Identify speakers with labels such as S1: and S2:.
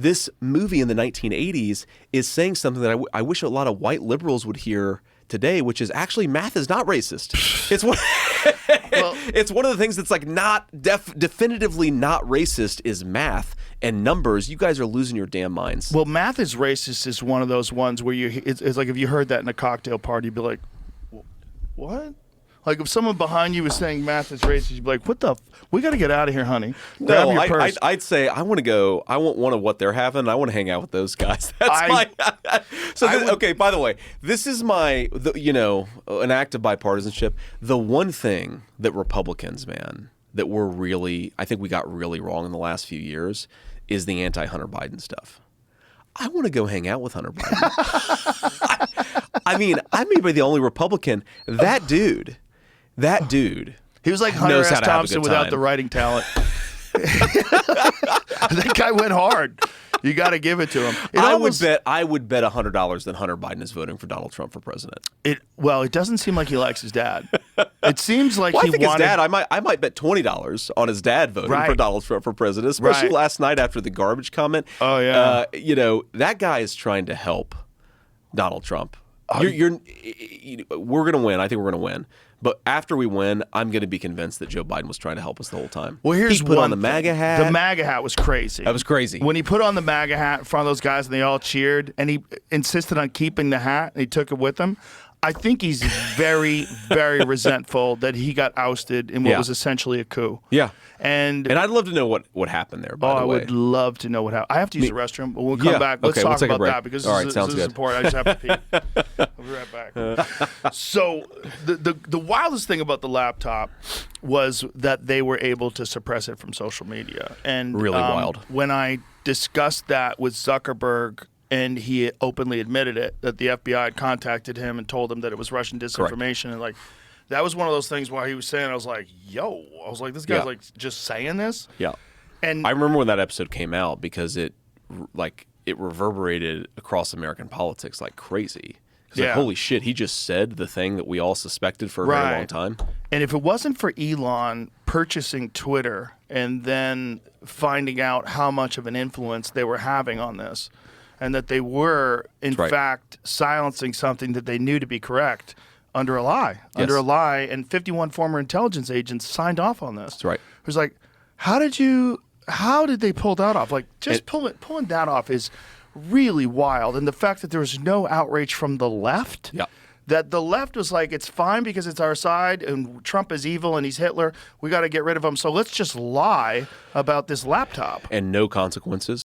S1: this movie in the 1980s is saying something that I wish a lot of white liberals would hear today, which is actually math is not racist. It's one, it's one of the things that's like not definitively not racist is math and numbers. You guys are losing your damn minds.
S2: Well, math is racist is one of those ones where it's like if you heard that in a cocktail party, you'd be like, what? Like if someone behind you was saying math is racist, you'd be like, what the? We got to get out of here, honey. Grab
S1: No,
S2: your purse.
S1: I'd say I want to go. I want one of what they're having. I want to hang out with those guys. That's okay. By the way, this is an act of bipartisanship. The one thing that Republicans, man, that I think we got really wrong in the last few years is the anti-Hunter Biden stuff. I want to go hang out with Hunter Biden. I mean, I may be the only Republican. That dude.
S2: He was like Hunter S. Thompson without the writing talent. That guy went hard. You got to give it to him.
S1: I would bet $100 that Hunter Biden is voting for Donald Trump for president.
S2: It doesn't seem like he likes his dad. It semes like
S1: I think his dad. I might bet $20 on his dad voting for Donald Trump for president, especially last night after the garbage comment.
S2: Oh yeah.
S1: That guy is trying to help Donald Trump. We're going to win. I think we're going to win. But after we win, I'm going to be convinced that Joe Biden was trying to help us the whole time.
S2: Well, he put
S1: on the MAGA hat.
S2: The MAGA hat was crazy.
S1: That was crazy.
S2: When he put on the MAGA hat in front of those guys and they all cheered, and he insisted on keeping the hat, and he took it with him. I think he's very, very resentful that he got ousted in what was essentially a coup.
S1: Yeah.
S2: And
S1: I'd love to know what happened there, by the way.
S2: I would love to know what happened. I have to use the restroom, but we'll come back. Let's talk about that because this is important. I just have to pee. I'll be right back. So the wildest thing about the laptop was that they were able to suppress it from social media. And
S1: really wild.
S2: When I discussed that with Zuckerberg, and he openly admitted it, that the FBI had contacted him and told him that it was Russian disinformation. Correct. And that was one of those things while he was saying, I was like, this guy's like just saying this.
S1: Yeah.
S2: And
S1: I remember when that episode came out because it reverberated across American politics like crazy. Like, holy shit, he just said the thing that we all suspected for a very long time.
S2: And if it wasn't for Elon purchasing Twitter and then finding out how much of an influence they were having on this, and that they were, in fact, silencing something that they knew to be correct under a lie. Yes. Under a lie, and 51 former intelligence agents signed off on this.
S1: That's right.
S2: It was like, how did they pull that off? Like, pulling that off is really wild. And the fact that there was no outrage from the left.
S1: Yeah.
S2: That the left was like, it's fine because it's our side and Trump is evil and he's Hitler. We got to get rid of him. So let's just lie about this laptop.
S1: And no consequences.